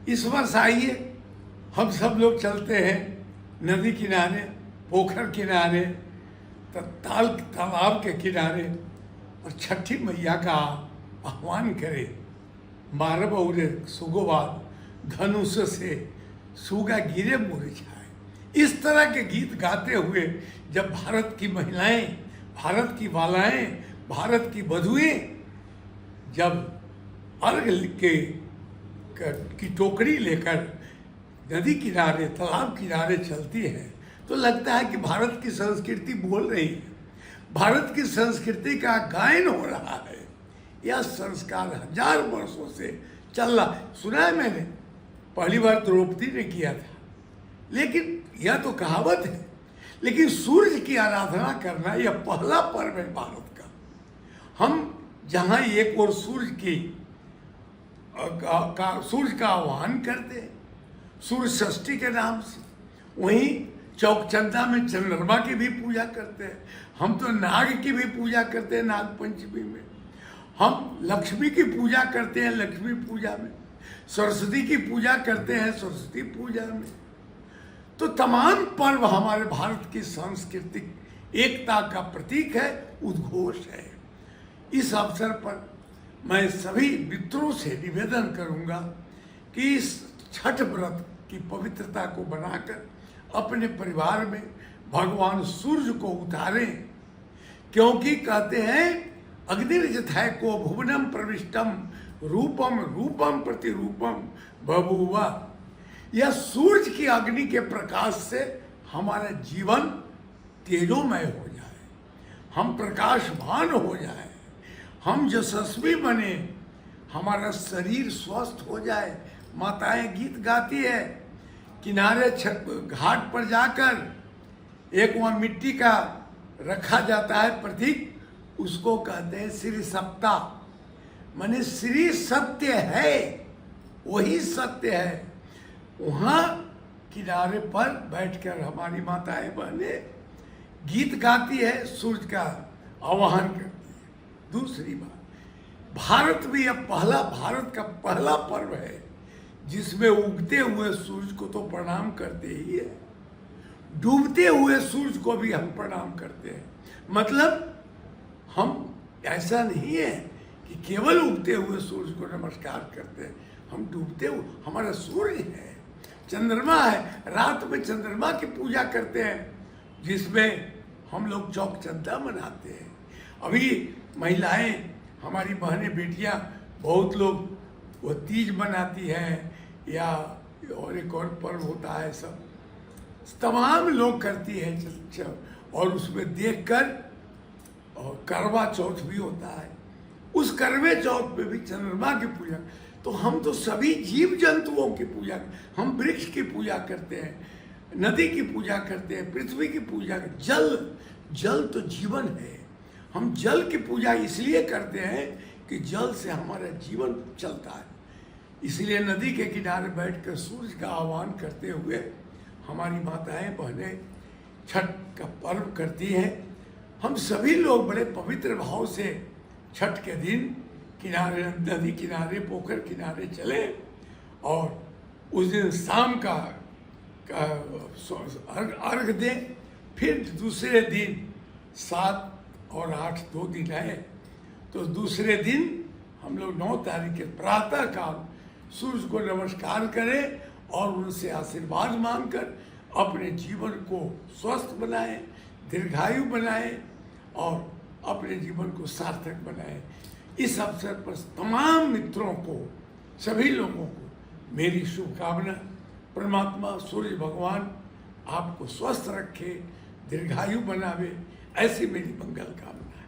इस वर्ष आइए हम सब लोग चलते हैं नदी किनारे, पोखर किनारे, तालाब के किनारे और छठी मैया का आह्वान करें। मारब उरे सुगोबाद धनुष से सूगा गिरे मुरझाए। इस तरह के गीत गाते हुए जब भारत की महिलाएं, भारत की बालाएं, भारत की वधुएं जब अर्घ की टोकरी लेकर नदी किनारे, तालाब किनारे चलती है तो लगता है कि भारत की संस्कृति बोल रही है, भारत की संस्कृति का गायन हो रहा है। यह संस्कार हजार वर्षों से चल रहा। सुना है मैंने, पहली बार द्रौपदी ने किया था, लेकिन यह तो कहावत है। लेकिन सूर्य की आराधना करना यह पहला पर्व है भारत का। हम जहाँ एक और सूर्य का आह्वान करते हैं सूर्य षष्ठी के नाम से, वहीं चौकचंदा में चंद्रमा की भी पूजा करते हैं। हम तो नाग की भी पूजा करते हैं नाग पंचमी में। हम लक्ष्मी की पूजा करते हैं लक्ष्मी पूजा में, सरस्वती की पूजा करते हैं सरस्वती पूजा में। तो तमाम पर्व हमारे भारत की सांस्कृतिक एकता का प्रतीक है, उद्घोष है। इस अवसर पर मैं सभी मित्रों से निवेदन करूंगा कि इस छठ व्रत की पवित्रता को बनाकर अपने परिवार में भगवान सूर्य को उतारें, क्योंकि कहते हैं अग्निर्जथै को भुवनम प्रविष्टम रूपम रूपम प्रतिरूपम बभूवा। यह सूर्य की अग्नि के प्रकाश से हमारा जीवन तेजोमय हो जाए, हम प्रकाशवान हो जाए, हम यशस्वी बने, हमारा शरीर स्वस्थ हो जाए। माताएं गीत गाती है, किनारे घाट पर जाकर एक वहाँ मिट्टी का रखा जाता है प्रतीक, उसको कहते हैं श्री सप्ता, माने श्री सत्य है, वही सत्य है। वहाँ किनारे पर बैठकर हमारी माताएं बहनें गीत गाती है, सूर्य का आह्वान करती है। दूसरी बात, भारत भी अब भारत का पहला पर्व है जिसमें उगते हुए सूर्य को तो प्रणाम करते ही है, डूबते हुए सूर्य को भी हम प्रणाम करते हैं। मतलब हम ऐसा नहीं है कि केवल उगते हुए सूर्य को नमस्कार करते हैं, हम डूबते हुए, हमारा सूर्य है, चंद्रमा है, रात में चंद्रमा की पूजा करते हैं जिसमें हम लोग चौक चंदा मनाते हैं। अभी महिलाएं, हमारी बहनें बेटियां, बहुत लोग वो तीज मनाती हैं या और एक और पर्व होता है, सब तमाम लोग करती है। और उसमें देखकर, और करवा चौथ भी होता है, उस करवे चौथ में भी चंद्रमा की पूजा। तो हम तो सभी जीव जंतुओं की पूजा, हम वृक्ष की पूजा करते हैं, नदी की पूजा करते हैं, पृथ्वी की पूजा, जल तो जीवन है। हम जल की पूजा इसलिए करते हैं कि जल से हमारा जीवन चलता है। इसलिए नदी के किनारे बैठकर सूर्य का आह्वान करते हुए हमारी माताएं बहनें छठ का पर्व करती हैं। हम सभी लोग बड़े पवित्र भाव से छठ के दिन किनारे, नदी किनारे, पोखर किनारे चले और उस दिन शाम का अर्घ दें। फिर दूसरे दिन 7 और 8 2 दिन है, तो दूसरे दिन हम लोग 9 तारीख के प्रातः काल सूर्य को नमस्कार करें और उनसे आशीर्वाद मांगकर अपने जीवन को स्वस्थ बनाएं, दीर्घायु बनाएं और अपने जीवन को सार्थक बनाएं। इस अवसर पर तमाम मित्रों को, सभी लोगों को मेरी शुभकामना। परमात्मा सूर्य भगवान आपको स्वस्थ रखे, दीर्घायु बनावे, ऐसी मेरी मंगल कामना है।